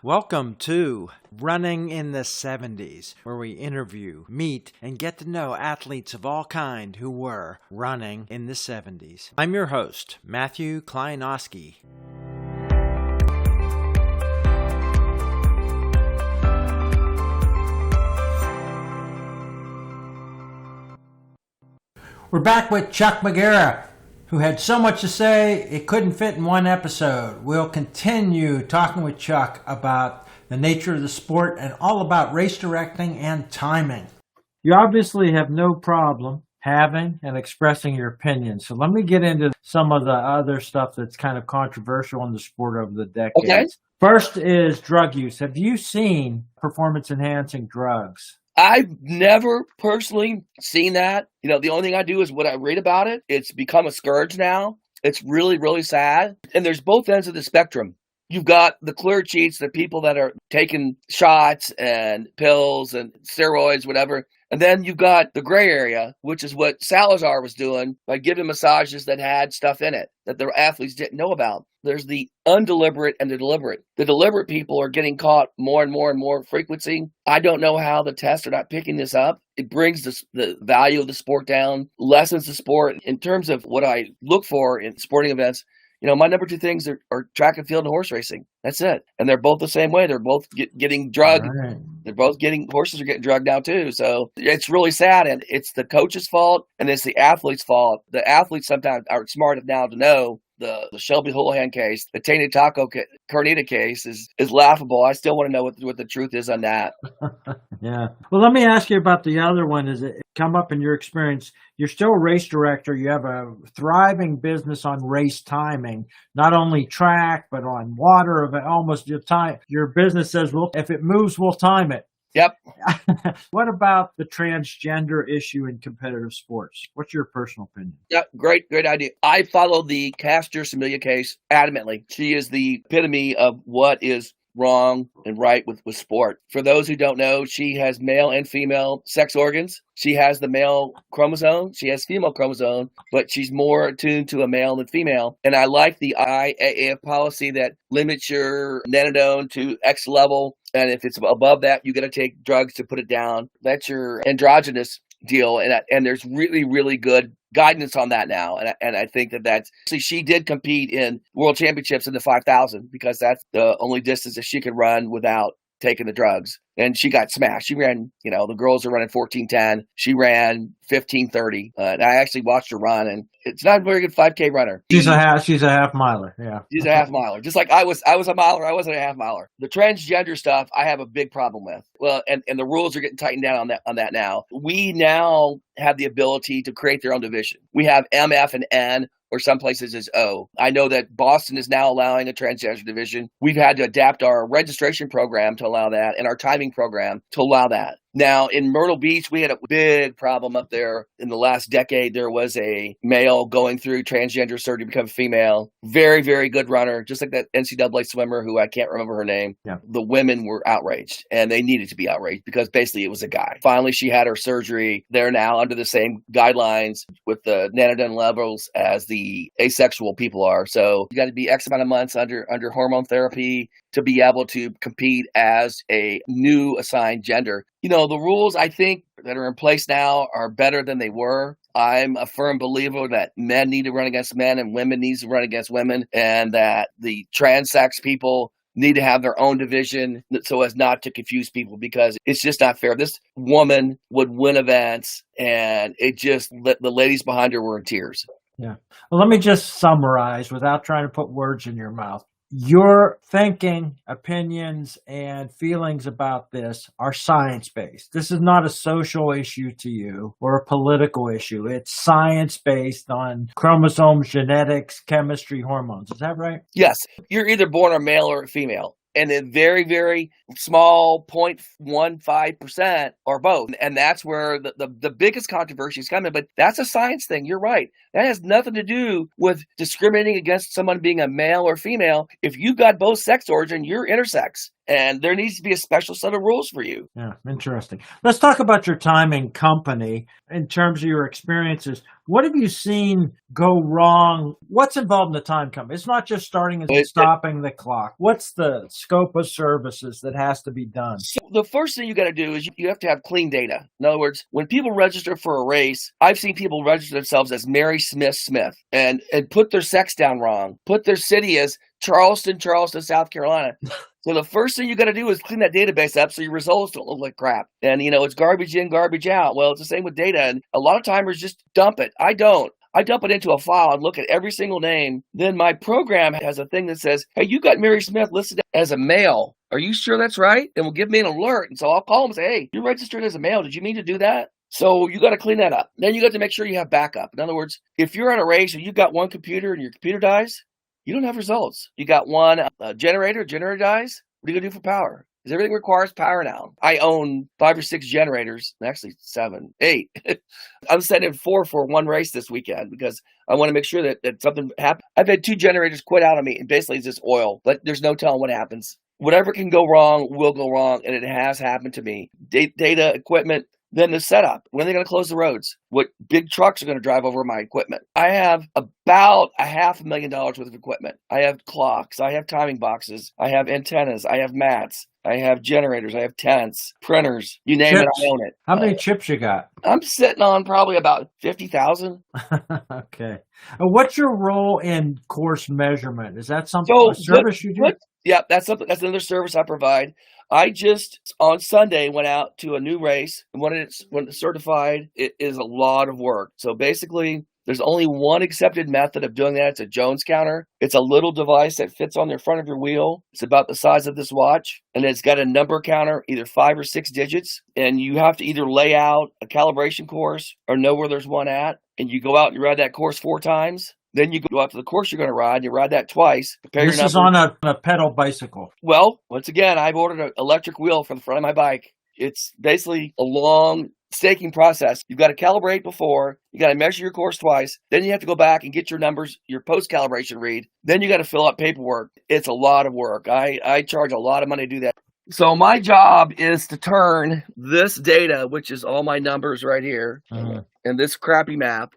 Welcome to Running in the 70s, where we interview, meet, and get to know athletes of all kind who were running in the 70s. I'm your host, Matthew Kleinowski. We're back with Chuck Magera, who had so much to say it couldn't fit in one episode. We'll continue talking with Chuck about the nature of the sport and all about race directing and timing. You obviously have no problem having and expressing your opinion. So let me get into some of the other stuff that's kind of controversial in the sport over the decades. Okay. First is drug use. Have you seen performance-enhancing drugs? I've never personally seen that. The only thing I do is what I read about it. It's become a scourge now. It's really, really sad. And there's both ends of the spectrum. You've got the clear cheats, the people that are taking shots and pills and steroids, whatever. And then you've got the gray area, which is what Salazar was doing by giving massages that had stuff in it that the athletes didn't know about. There's the undeliberate and the deliberate. The deliberate people are getting caught more and more frequency. I don't know how the tests are not picking this up. It brings the value of the sport down, lessens the sport. In terms of what I look for in sporting events, my number two things are track and field and horse racing. That's it. And they're both the same way. They're both getting drugged. Right. Horses are getting drugged now too. So it's really sad. And it's the coach's fault and it's the athlete's fault. The athletes sometimes are smart enough now to know the Shelby Houlihan case, the Tainted Taco Carnita case is laughable. I still want to know what the truth is on that. Yeah. Well, let me ask you about the other one. Is it come up in your experience? You're still a race director. You have a thriving business on race timing, not only track, but on water. Almost your time. Your business says, well, if it moves, we'll time it. Yep. What about the transgender issue in competitive sports? What's your personal opinion? Yeah, great idea. I follow the Castor Semilia case adamantly. She is the epitome of what is wrong and right with sport. For those who don't know, she has male and female sex organs. She has the male chromosome. She has female chromosome, but she's more attuned to a male than female. And I like the IAAF policy that limits your nanodone to X level. And if it's above that, you got to take drugs to put it down. That's your androgynous deal. And there's really, really good guidance on that now. And I think that's she did compete in world championships in the 5,000 because that's the only distance that she could run without taking the drugs. And she got smashed. She ran, the girls are running 14:10. She ran 15:30. And I actually watched her run, and it's not a very good 5K runner. She's a half miler. Yeah. She's a half miler. Just like I was a miler. I wasn't a half miler. The transgender stuff, I have a big problem with. Well, and the rules are getting tightened down on that now. We now have the ability to create their own division. We have MF and N, or some places is O. I know that Boston is now allowing a transgender division. We've had to adapt our registration program to allow that and our timing program to allow that. Now, in Myrtle Beach, we had a big problem up there. In the last decade, there was a male going through transgender surgery to become female. Very, very good runner, just like that NCAA swimmer who I can't remember her name. Yeah. The women were outraged, and they needed to be outraged because basically it was a guy. Finally, she had her surgery. They're now under the same guidelines with the nanodone levels as the asexual people are. So you got to be X amount of months under hormone therapy to be able to compete as a new assigned gender. The rules I think that are in place now are better than they were. I'm a firm believer that men need to run against men and women need to run against women, and that the transsex people need to have their own division so as not to confuse people, because it's just not fair. This woman would win events, and the ladies behind her were in tears. Yeah. Well, let me just summarize without trying to put words in your mouth. Your thinking, opinions, and feelings about this are science-based. This is not a social issue to you or a political issue. It's science-based on chromosomes, genetics, chemistry, hormones. Is that right? Yes. You're either born a male or a female. And a very, very small 0.15% are both. And that's where the biggest controversy is coming. But that's a science thing. You're right. That has nothing to do with discriminating against someone being a male or female. If you've got both sex origin, you're intersex. And there needs to be a special set of rules for you. Yeah, interesting. Let's talk about your time in company in terms of your experiences. What have you seen go wrong? What's involved in the time company? It's not just starting and stopping the clock. What's the scope of services that has to be done? So the first thing you got to do is you have to have clean data. In other words, when people register for a race, I've seen people register themselves as Mary Smith Smith and put their sex down wrong, put their city as Charleston, South Carolina. So the first thing you got to do is clean that database up so your results don't look like crap. And, it's garbage in, garbage out. Well, it's the same with data. And a lot of timers just dump it. I don't. I dump it into a file and look at every single name. Then my program has a thing that says, hey, you got Mary Smith listed as a male. Are you sure that's right? And will give me an alert. And so I'll call them and say, hey, you're registered as a male. Did you mean to do that? So you got to clean that up. Then you got to make sure you have backup. In other words, if you're at a race and you've got one computer and your computer dies, you don't have results. You got one generator dies. What are you going to do for power? Because everything requires power now. I own 5 or 6 generators, actually 7, 8. I'm sending 4 for one race this weekend because I want to make sure that something happens. I've had 2 generators quit out on me, and basically it's just oil, but there's no telling what happens. Whatever can go wrong will go wrong, and it has happened to me. Data, equipment, then the setup. When are they going to close the roads? What big trucks are going to drive over my equipment? I have about $500,000 worth of equipment. I have clocks. I have timing boxes. I have antennas. I have mats. I have generators. I have tents, printers. You name it, I own it. How many chips you got? I'm sitting on probably about 50,000. Okay. What's your role in course measurement? Is that a service you do? Yeah, that's another service I provide. I just, on Sunday, went out to a new race, and when it's certified, it is a lot of work. So basically, there's only one accepted method of doing that. It's a Jones counter. It's a little device that fits on the front of your wheel. It's about the size of this watch, and it's got a number counter, either 5 or 6 digits, and you have to either lay out a calibration course or know where there's one at, and you go out and you ride that course 4 times. Then you go out to the course you're going to ride. You ride that twice. This is on a pedal bicycle. Well, once again, I've ordered an electric wheel for the front of my bike. It's basically a long staking process. You've got to calibrate before. You got to measure your course twice. Then you have to go back and get your numbers, your post-calibration read. Then you got to fill out paperwork. It's a lot of work. I charge a lot of money to do that. So my job is to turn this data, which is all my numbers right here, and this crappy map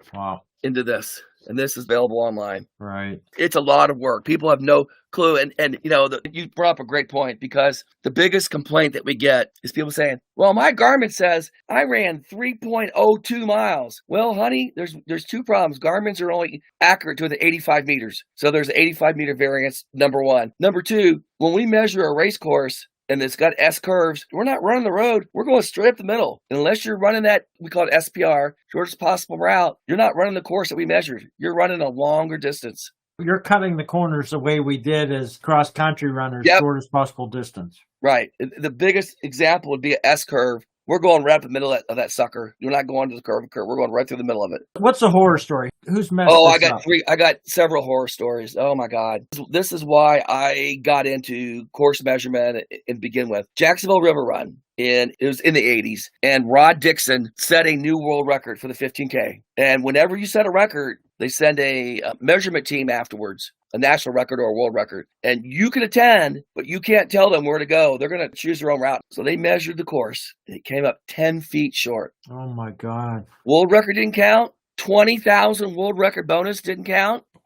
into this. And this is available online. Right. It's a lot of work. People have no clue. And you brought up a great point, because the biggest complaint that we get is people saying, well, my Garmin says I ran 3.02 miles. Well, honey, there's 2 problems. Garmin's are only accurate to the 85 meters. So there's an 85 meter variance, number 1. Number 2, when we measure a race course, and it's got S curves, we're not running the road. We're going straight up the middle. And unless you're running that, we call it SPR, shortest possible route, you're not running the course that we measured. You're running a longer distance. You're cutting the corners the way we did as cross-country runners, shortest possible distance. Right. The biggest example would be an S curve. We're going right up the middle of that sucker. You're not going to the curve. We're going right through the middle of it. What's the horror story? Who's messed I got 3. I got several horror stories. Oh my God. This is why I got into course measurement and begin with. Jacksonville River Run. And it was in the 80s. And Rod Dixon set a new world record for the 15K. And whenever you set a record, they send a measurement team afterwards, a national record or a world record. And you can attend, but you can't tell them where to go. They're going to choose their own route. So they measured the course. And it came up 10 feet short. Oh, my God. World record didn't count. 20,000 world record bonus didn't count. Wow.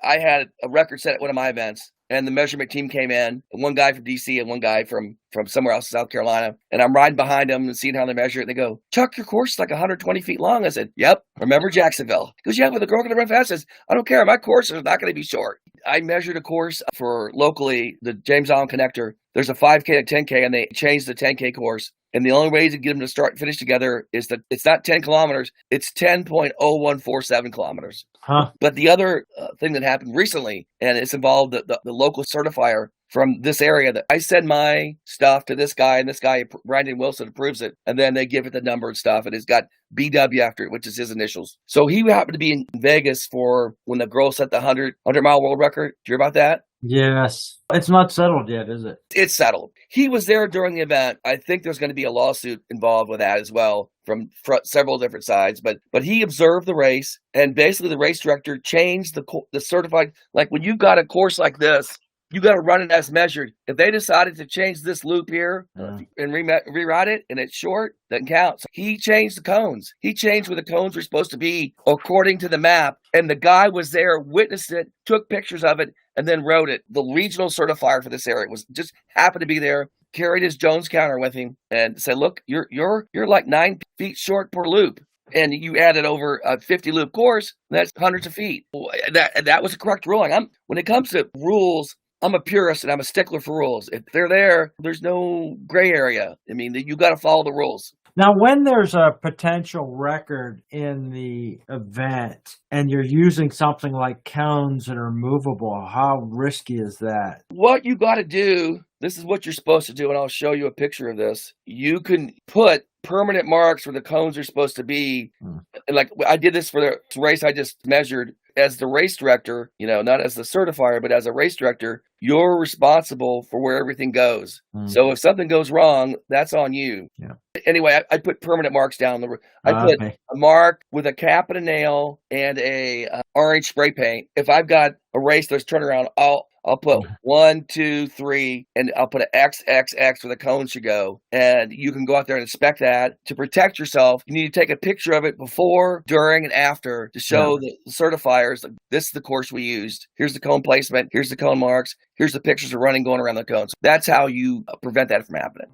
I had a record set at one of my events. And the measurement team came in, one guy from DC and one guy from somewhere else in South Carolina. And I'm riding behind them and seeing how they measure it. They go, Chuck, your course is like 120 feet long. I said, yep. Remember Jacksonville? He goes, yeah, but the girl going to run fast. I says, I don't care. My course is not going to be short. I measured a course for locally, the James Island Connector. There's a 5K and 10K, and they changed the 10K course. And the only way to get them to start and finish together is that it's not 10 kilometers, it's 10.0147 kilometers. Huh. But the other thing that happened recently, and it's involved the local certifier from this area, that I send my stuff to this guy, and this guy, Brandon Wilson, approves it, and then they give it the number and stuff, and it's got BW after it, which is his initials. So he happened to be in Vegas for when the girl set the 100-mile world record. Did you hear about that? Yes. It's not settled yet, is it? It's settled. He was there during the event. I think there's going to be a lawsuit involved with that as well from several different sides. But he observed the race, and basically the race director changed the certified. Like when you've got a course like this, You got to run it as measured. If they decided to change this loop here Yeah. and rewrite it and it's short, doesn't count. So he changed the cones. He changed where the cones were supposed to be according to the map. And the guy was there, witnessed it, took pictures of it, and then wrote it. The regional certifier for this area was just happened to be there, carried his Jones counter with him, and said, "Look, you're like 9 feet short per loop." And you added over a 50 loop course, that's hundreds of feet. That was a correct ruling. When it comes to rules, I'm a purist and I'm a stickler for rules. If they're there, there's no gray area. I mean, you got to follow the rules. Now, when there's a potential record in the event and you're using something like cones that are movable, how risky is that? What you got to do, this is what you're supposed to do, and I'll show you a picture of this. You can put permanent marks where the cones are supposed to be. And like I did this for the race I just measured. As the race director, not as the certifier, but as a race director, you're responsible for where everything goes. So if something goes wrong, that's on you. Yeah. Anyway, I put permanent marks down. I put a mark with a cap and a nail and a orange spray paint. If I've got a race that's turned around, I'll put 1, 2, 3, and I'll put an X, X, X where the cone should go. And you can go out there and inspect that. To protect yourself, you need to take a picture of it before, during, and after to show the certifiers, this is the course we used. Here's the cone placement. Here's the cone marks. Here's the pictures of running going around the cones. So that's how you prevent that from happening.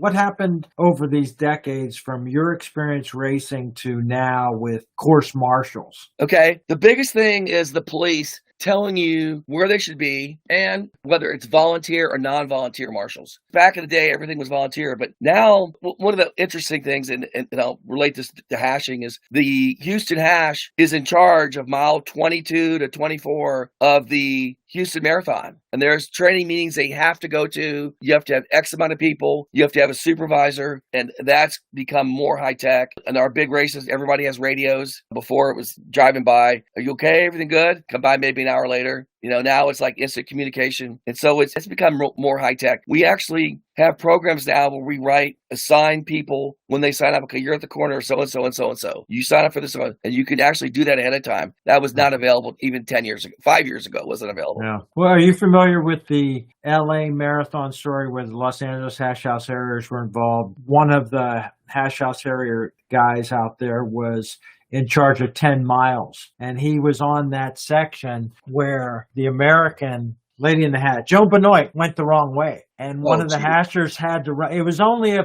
What happened over these decades from your experience racing to now with course marshals? Okay. The biggest thing is the police telling you where they should be and whether it's volunteer or non-volunteer marshals. Back in the day, everything was volunteer, but now one of the interesting things, and I'll relate this to hashing, is the Houston Hash is in charge of mile 22 to 24 of the Houston Marathon. And there's training meetings they have to go to. You have to have X amount of people. You have to have a supervisor. And that's become more high tech. And our big races, everybody has radios. Before it was driving by. Are you okay? Everything good? Come by maybe an hour later. Now it's like instant communication. And so it's become more high tech. We actually have programs now where we assign people when they sign up. Okay, you're at the corner of so-and-so and so-and-so. You sign up for this one, and you can actually do that ahead of time. That was not available even 10 years ago. 5 years ago, it wasn't available. Yeah. Well, are you familiar with the LA Marathon story where the Los Angeles Hash House Harriers were involved? One of the Hash House Harrier guys out there was in charge of 10 miles. And he was on that section where the American Lady in the Hat, Joe Benoit, went the wrong way. And one of the hashers had to run. It was only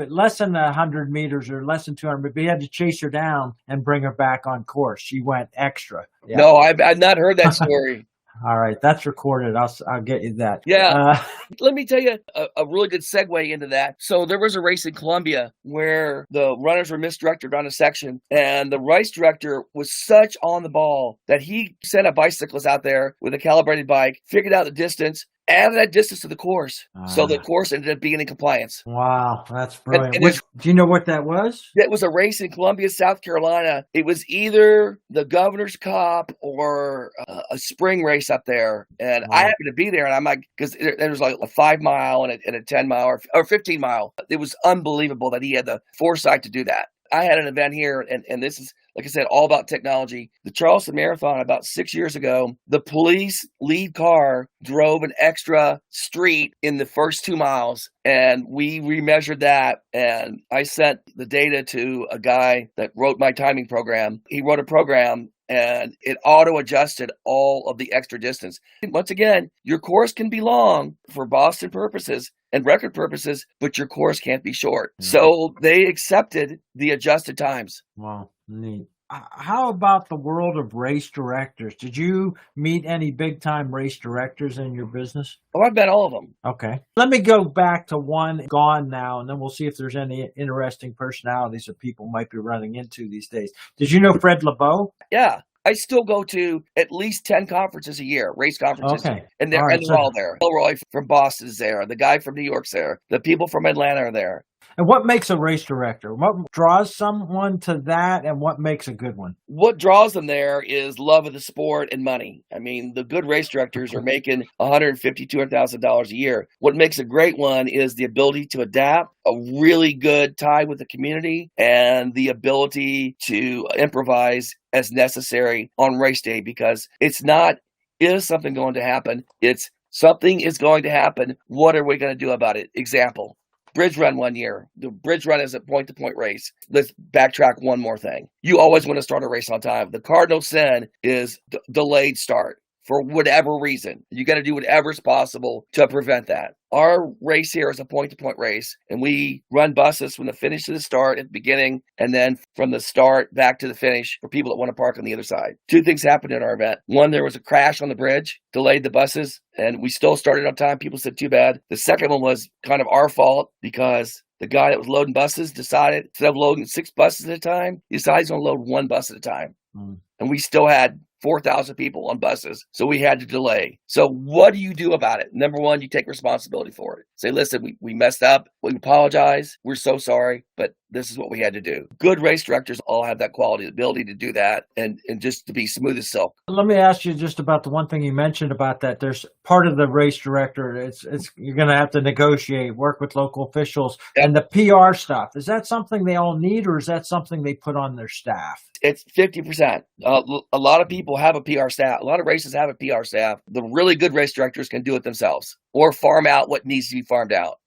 less than 100 meters or less than 200, but he had to chase her down and bring her back on course. She went extra. Yeah. No, I've not heard that story. All right, that's recorded. I'll get you that. Yeah. Let me tell you a really good segue into that. So there was a race in Colombia where the runners were misdirected on a section, and the race director was such on the ball that he sent a bicyclist out there with a calibrated bike, figured out the distance, added that distance to the course. So the course ended up being in compliance. Wow, that's brilliant. Do you know what that was? It was a race in Columbia, South Carolina. It was either the Governor's Cup or a spring race up there. And I happened to be there, and I'm like, because there was like a 5 mile and a 10 mile or 15 mile. It was unbelievable that he had the foresight to do that. I had an event here, and this is, like I said, all about technology. The Charleston Marathon, about 6 years ago, the police lead car drove an extra street in the first 2 miles, and we remeasured that, and I sent the data to a guy that wrote my timing program. He wrote a program, and it auto-adjusted all of the extra distance. Once again, your course can be long for Boston purposes and record purposes, but your course can't be short. So they accepted the adjusted times. Wow, neat. How about the world of race directors? Did you meet any big-time race directors in your business? Oh, I've met all of them. Okay. Let me go back to one gone now, and then we'll see if there's any interesting personalities that people might be running into these days. Did you know Fred LeBeau? Yeah. I still go to at least 10 conferences a year, race conferences. Okay. And they're all there. Bill Roy from Boston is there. The guy from New York's there. The people from Atlanta are there. And what makes a race director? What draws someone to that, and what makes a good one? What draws them there is love of the sport and money. I mean, the good race directors are making $150,000, $200,000 a year. What makes a great one is the ability to adapt, a really good tie with the community, and the ability to improvise as necessary on race day, because it's not, is something going to happen? It's something is going to happen. What are we going to do about it? Example. Bridge run one year. The bridge run is a point-to-point race. Let's backtrack one more thing. You always want to start a race on time. The cardinal sin is delayed start for whatever reason. You got to do whatever's possible to prevent that. Our race here is a point-to-point race, and we run buses from the finish to the start at the beginning, and then from the start back to the finish for people that want to park on the other side. Two things happened in our event. One, there was a crash on the bridge, delayed the buses, and we still started on time. People said, too bad. The second one was kind of our fault, because the guy that was loading buses decided, instead of loading 6 buses at a time, he decided he's going to load 1 bus at a time. And we still had 4,000 people on buses, so we had to delay. So what do you do about it? Number one, you take responsibility for it. Say, listen, we messed up. We apologize. We're so sorry, but this is what we had to do. Good race directors all have that quality, the ability to do that, and just to be smooth as silk. Let me ask you just about the one thing you mentioned about that. There's part of the race director. It's you're going to have to negotiate, work with local officials, and the PR stuff. Is that something they all need, or is that something they put on their staff? It's 50%. A lot of people have a PR staff. A lot of races have a PR staff. The really good race directors can do it themselves or farm out what needs to be farmed out.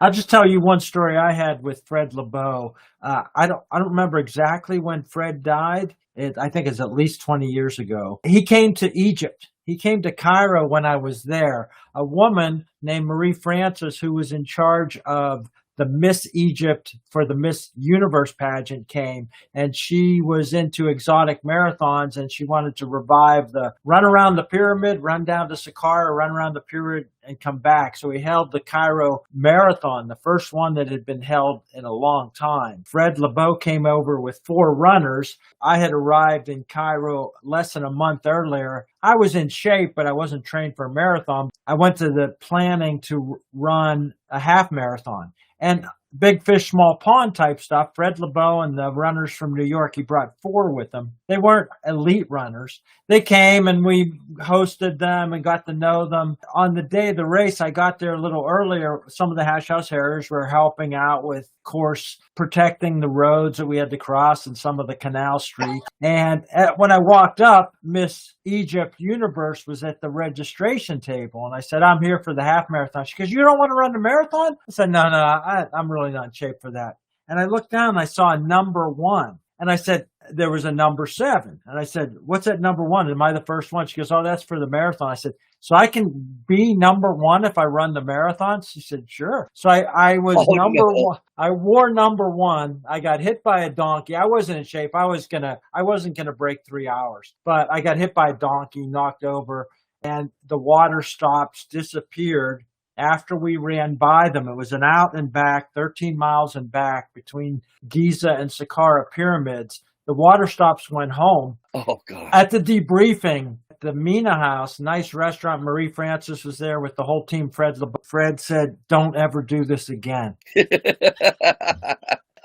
I'll just tell you one story I had with Fred LeBeau. I don't remember exactly when Fred died. I think it's at least 20 years ago. He came to Egypt. He came to Cairo when I was there. A woman named Marie Francis, who was in charge of the Miss Egypt for the Miss Universe pageant, came, and she was into exotic marathons, and she wanted to revive the run around the pyramid, run down to Saqqara, run around the pyramid, and come back. So he held the Cairo Marathon, the first one that had been held in a long time. Fred LeBeau came over with 4 runners. I had arrived in Cairo less than a month earlier. I was in shape, but I wasn't trained for a marathon. I went to the planning to run a half marathon. And big fish, small pond type stuff. Fred LeBeau and the runners from New York, he brought 4 with him. They weren't elite runners. They came and we hosted them and got to know them. On the day of the race, I got there a little earlier. Some of the Hash House Harriers were helping out with, of course, protecting the roads that we had to cross and some of the canal streets. And when I walked up, Miss Egypt Universe was at the registration table. And I said, I'm here for the half marathon. She goes, you don't want to run the marathon? I said, no, I'm really not in shape for that. And I looked down and I saw a number 1. And I said, there was a number 7. And I said, what's that number 1? Am I the first one? She goes, oh, that's for the marathon. I said, so I can be number 1 if I run the marathon? She said, sure. So I was number 1. I wore number 1. I got hit by a donkey. I wasn't in shape. I wasn't gonna break 3 hours, but I got hit by a donkey, knocked over, and the water stops disappeared. After we ran by them, it was an out and back, 13 miles and back between Giza and Saqqara pyramids. The water stops went home. Oh, God. At the debriefing, the Mina House, nice restaurant, Marie Francis was there with the whole team. Fred said, don't ever do this again.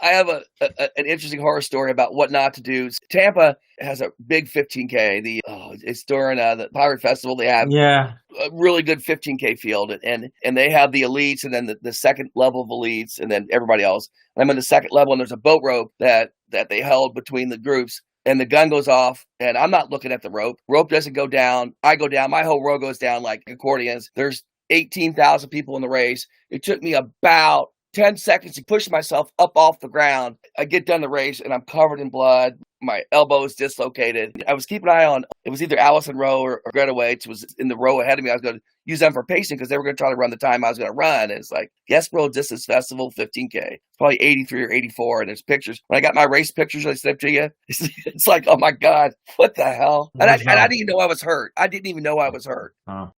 I have an interesting horror story about what not to do. Tampa has a big 15K. It's during the Pirate Festival. They have a really good 15K field, and they have the elites, and then the second level of elites, and then everybody else. And I'm in the second level, and there's a boat rope that they held between the groups. And the gun goes off, and I'm not looking at the rope. Rope doesn't go down. I go down. My whole row goes down like accordions. There's 18,000 people in the race. It took me about 10 seconds to push myself up off the ground. I get done the race, and I'm covered in blood. My elbow is dislocated. I was keeping an eye on, it was either Allison Rowe or Greta Waits was in the row ahead of me. I was going to use them for pacing because they were going to try to run the time I was going to run. And it's like, Yes World Distance Festival, 15K. It's probably 83 or 84. And there's pictures. When I got my race pictures I sent to you, it's like, oh my God, what the hell? And I didn't even know I was hurt. I didn't even know I was hurt. Oh.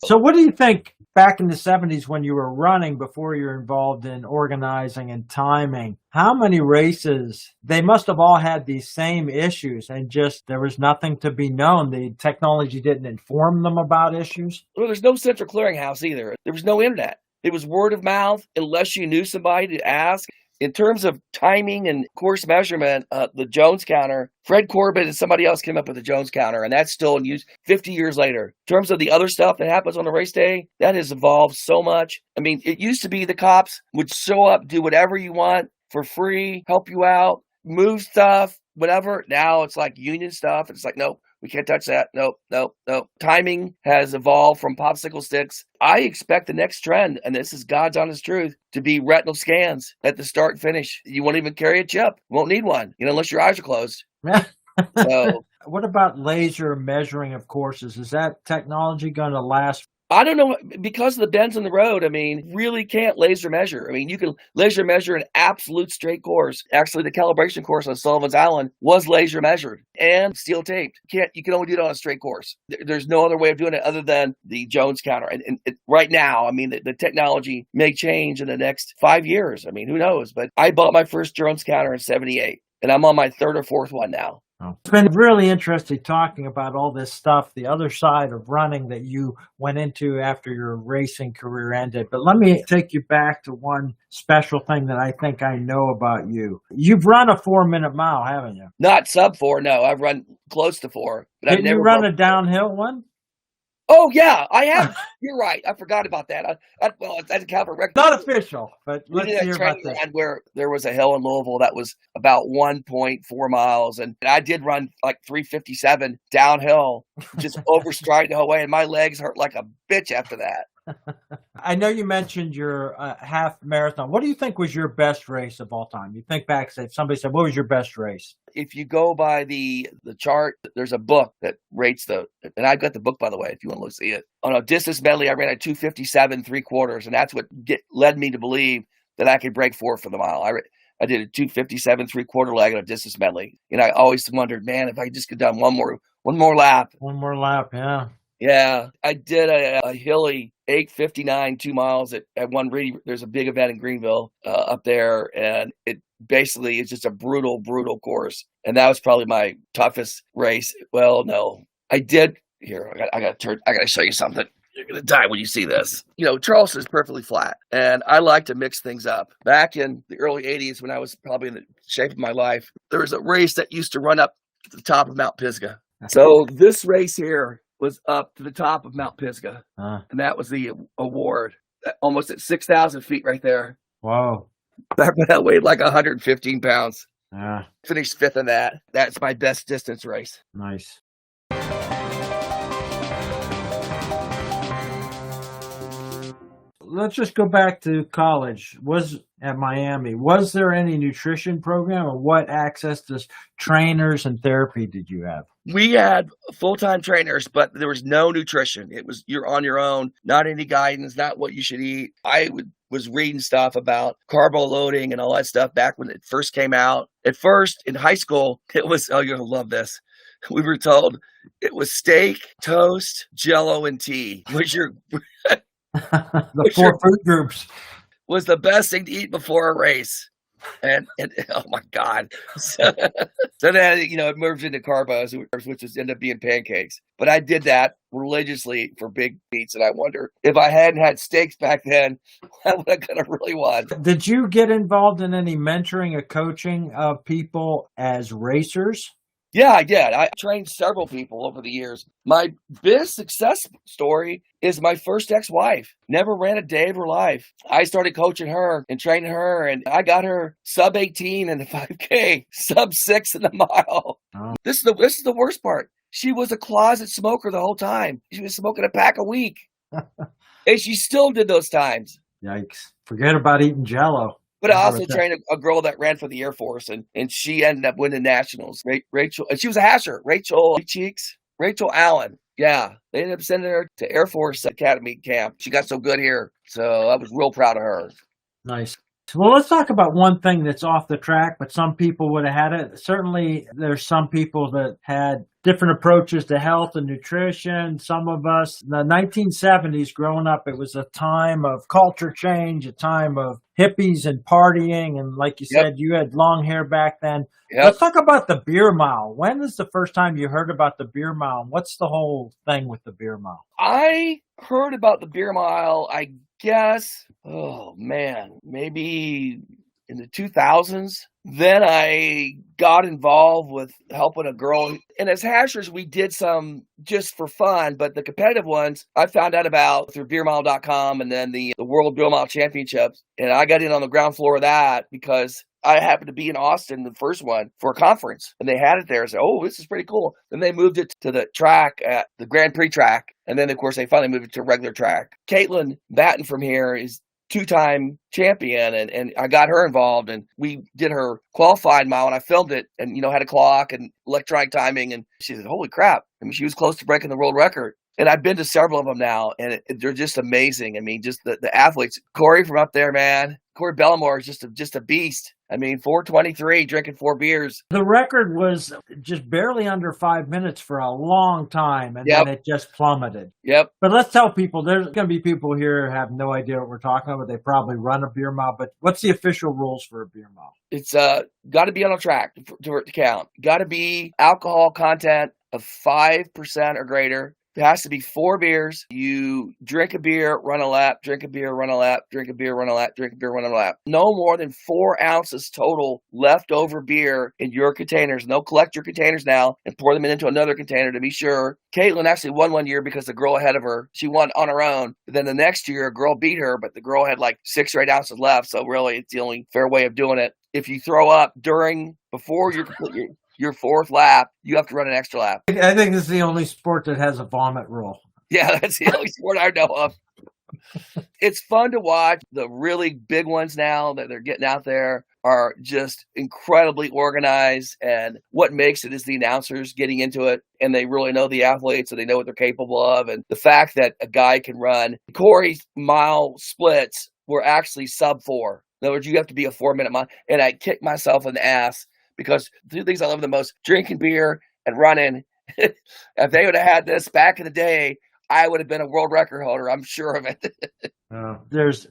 So what do you think back in the 70s when you were running before you were involved in organizing and timing, how many races, they must have all had these same issues and just there was nothing to be known. The technology didn't inform them about issues. Well, there's no central clearinghouse either. There was no internet. It was word of mouth unless you knew somebody to ask. In terms of timing and course measurement, the Jones counter, Fred Corbett and somebody else came up with the Jones counter, and that's still in use 50 years later. In terms of the other stuff that happens on the race day, that has evolved so much. I mean, it used to be the cops would show up, do whatever you want for free, help you out, move stuff, whatever. Now it's like union stuff. It's like, nope. We can't touch that. Nope. Timing has evolved from popsicle sticks. I expect the next trend, and this is God's honest truth, to be retinal scans at the start and finish. You won't even carry a chip. Won't need one, unless your eyes are closed. So, what about laser measuring of courses? Is that technology going to last? I don't know, because of the bends in the road, I mean, really can't laser measure. I mean, you can laser measure an absolute straight course. Actually, the calibration course on Sullivan's Island was laser measured and steel taped. You can only do it on a straight course. There's no other way of doing it other than the Jones counter. And right now, I mean, the technology may change in the next 5 years. I mean, who knows? But I bought my first Jones counter in 78, and I'm on my third or fourth one now. It's been really interesting talking about all this stuff, the other side of running that you went into after your racing career ended. But let me take you back to one special thing that I think I know about you. You've run a 4-minute mile, haven't you? Not sub 4, no. I've run close to 4. But Didn't you run a downhill one? Oh, yeah, I have. You're right. I forgot about that. Well, that's a Calvert record. Not official, but We let's did hear a about training this. run where there was a hill in Louisville that was about 1.4 miles. And I did run like 3:57 downhill, just overstriding the whole way. And my legs hurt like a bitch after that. I know you mentioned your half marathon. What do you think was your best race of all time? You think back, say, if somebody said, what was your best race? If you go by the chart, there's a book that rates and I've got the book, by the way, if you want to look see it. On a distance medley, I ran a 2:57 3/4, and that's what led me to believe that I could break 4 for the mile. I did a 2:57 3/4 leg on a distance medley, and I always wondered, man, if I just could have done one more lap. One more lap, yeah. Yeah, I did a hilly 8:59 2 miles at one really. There's a big event in Greenville up there, and it basically is just a brutal course. And that was probably my toughest race. Well, no, I did. Here, I got to show you something. You're gonna die when you see this. You know, Charleston is perfectly flat, and I like to mix things up. Back in the early '80s, when I was probably in the shape of my life, there was a race that used to run up to the top of Mount Pisgah. So this race here was up to the top of Mount Pisgah, and that was the award, almost at 6,000 feet right there. Whoa. That weighed like 115 pounds. Yeah. Finished 5th in that. That's my best distance race. Nice. Let's just go back to college. Was at Miami. Was there any nutrition program, or what access to trainers and therapy did you have? We had full-time trainers, but there was no nutrition. It was you're on your own, not any guidance, not what you should eat. I was reading stuff about carbo loading and all that stuff back when it first came out. At first, in high school, it was, oh, you're going to love this. We were told it was steak, toast, Jell-O, and tea. The 4 food groups was the best thing to eat before a race. And oh my God. So then, it merged into carbos, which ended up being pancakes. But I did that religiously for big meets. And I wonder if I hadn't had steaks back then, I would have kind of really won. Did you get involved in any mentoring or coaching of people as racers? Yeah, I did. I trained several people over the years. My biggest success story is my first ex-wife. Never ran a day of her life. I started coaching her and training her, and I got her sub 18 in the 5K, sub 6 in the mile. Oh. This is the worst part. She was a closet smoker the whole time. She was smoking a pack a week. And she still did those times. Yikes. Forget about eating Jell-O. But I also trained a girl that ran for the Air Force, and she ended up winning nationals. Rachel, and she was a hasher. Rachel Allen. Yeah, they ended up sending her to Air Force Academy camp. She got so good here, so I was real proud of her. Nice. Well, let's talk about one thing that's off the track, but some people would have had it. Certainly, there's some people that had different approaches to health and nutrition. Some of us, in the 1970s, growing up, it was a time of culture change, a time of hippies and partying. And like you said, you had long hair back then. Let's talk about the beer mile. When is the first time you heard about the beer mile? What's the whole thing with the beer mile? I heard about the beer mile, I guess, oh man, maybe in the 2000s. Then I got involved with helping a girl. And as hashers, we did some just for fun, but the competitive ones I found out about through beermile.com and then the World Beer Mile Championships. And I got in on the ground floor of that because I happened to be in Austin, the first one, for a conference. And they had it there. I said, oh, this is pretty cool. Then they moved it to the track at the Grand Prix track. And then, of course, they finally moved it to regular track. Caitlin Batten from here is two-time champion, and I got her involved, and we did her qualified mile, and I filmed it and, had a clock and electronic timing, and she said, holy crap. I mean, she was close to breaking the world record. And I've been to several of them now, and they're just amazing. I mean, just the athletes. Corey from up there, man. Corey Bellamore is just a beast. I mean, 4:23, drinking 4 beers. The record was just barely under 5 minutes for a long time, and then it just plummeted. Yep. But let's tell people, there's going to be people here who have no idea what we're talking about. They probably run a beer mile, but what's the official rules for a beer mile? It's got to be on a track for it to count. Got to be alcohol content of 5% or greater. It has to be 4 beers. You drink a beer, run a lap, drink a beer, run a lap, drink a beer, run a lap, drink a beer, run a lap. No more than 4 ounces total leftover beer in your containers. No, collect your containers now and pour them into another container to be sure. Caitlin actually won one year because the girl ahead of her, she won on her own. But then the next year, a girl beat her, but the girl had like 6 or 8 ounces left. So really, it's the only fair way of doing it. If you throw up before you complete your 4th lap, you have to run an extra lap. I think this is the only sport that has a vomit rule. Yeah, that's the only sport I know of. It's fun to watch. The really big ones now that they're getting out there are just incredibly organized. And what makes it is the announcers getting into it. And they really know the athletes and they know what they're capable of. And the fact that a guy can run. Corey's mile splits were actually sub 4. In other words, you have to be a 4-minute mile. And I kicked myself in the ass. Because the 2 things I love the most, drinking beer and running. If they would have had this back in the day, I would have been a world record holder. I'm sure of it. There's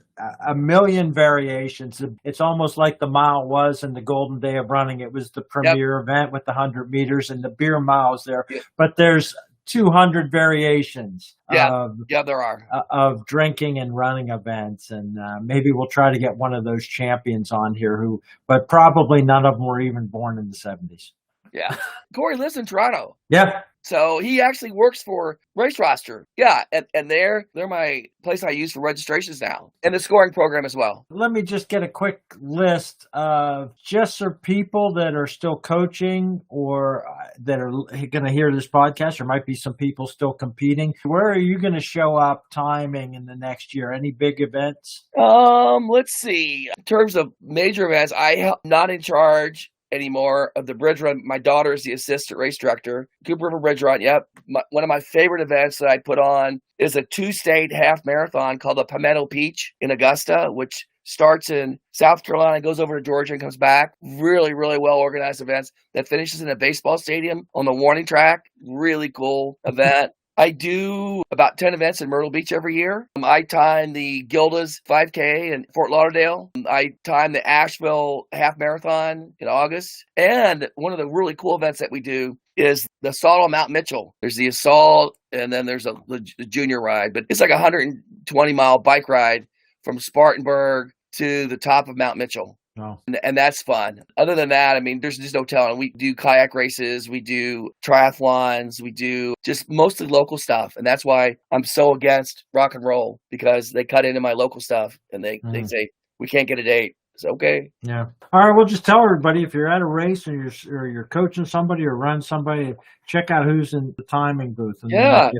a million variations. It's almost like the mile was in the golden day of running. It was the premier event with the 100 meters and the beer miles there. Yep. But there's 200 variations there are of drinking and running events, and maybe we'll try to get one of those champions on here but probably none of them were even born in the 70s. Yeah. Corey lives in Toronto. Yeah. So he actually works for Race Roster. Yeah. And they're my place I use for registrations now. And the scoring program as well. Let me just get a quick list of just for people that are still coaching or that are going to hear this podcast. There might be some people still competing. Where are you going to show up timing in the next year? Any big events? Let's see. In terms of major events, I am not in charge anymore of the bridge run. My daughter is the assistant race director. Cooper River Bridge Run. Yep. One of my favorite events that I put on is a 2-state half marathon called the Pimento Peach in Augusta, which starts in South Carolina, goes over to Georgia and comes back. Really, really well organized events that finishes in a baseball stadium on the warning track. Really cool event. I do about 10 events in Myrtle Beach every year. I time the Gilda's 5K in Fort Lauderdale. I time the Asheville Half Marathon in August. And one of the really cool events that we do is the Assault on Mount Mitchell. There's the Assault, and then there's the junior ride. But it's like a 120-mile bike ride from Spartanburg to the top of Mount Mitchell. Oh. And that's fun. Other than that, I mean, there's just no telling. We do kayak races, we do triathlons, we do just mostly local stuff. And that's why I'm so against rock and roll, because they cut into my local stuff and they say, we can't get a date. It's okay. Yeah. All right. Well, just tell everybody if you're at a race and you're coaching somebody or running somebody, check out who's in the timing booth. And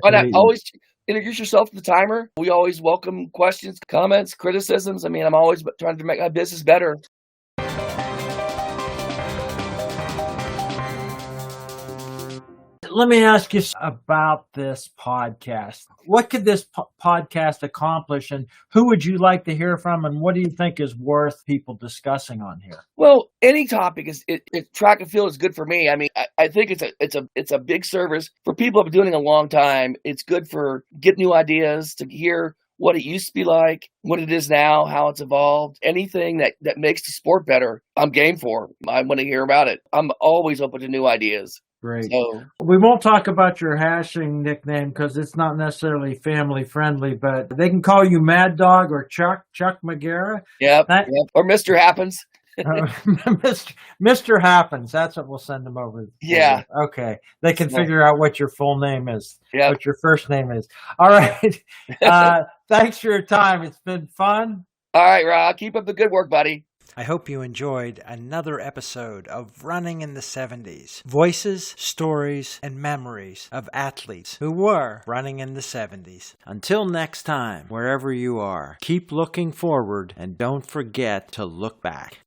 but I always introduce yourself to the timer. We always welcome questions, comments, criticisms. I mean, I'm always trying to make my business better. let me ask you about this podcast. What could this podcast accomplish, and who would you like to hear from, and what do you think is worth people discussing on here? Well, any topic track and field is good for me. I mean, I think it's a big service for people who've been doing it a long time. It's good for get new ideas, to hear what it used to be like, what it is now, how it's evolved. Anything that makes the sport better, I'm game for. I want to hear about it. I'm always open to new ideas. Great. So, we won't talk about your hashing nickname because it's not necessarily family friendly, but they can call you Mad Dog or Chuck Magera. Yep. Or Mr. Happens. Mr. Happens. That's what we'll send them over. Yeah. Okay. They can figure out what your full name is. Yep. What your first name is. All right. Thanks for your time. It's been fun. All right, Rob. Keep up the good work, buddy. I hope you enjoyed another episode of Running in the 70s. Voices, stories, and memories of athletes who were running in the 70s. Until next time, wherever you are, keep looking forward and don't forget to look back.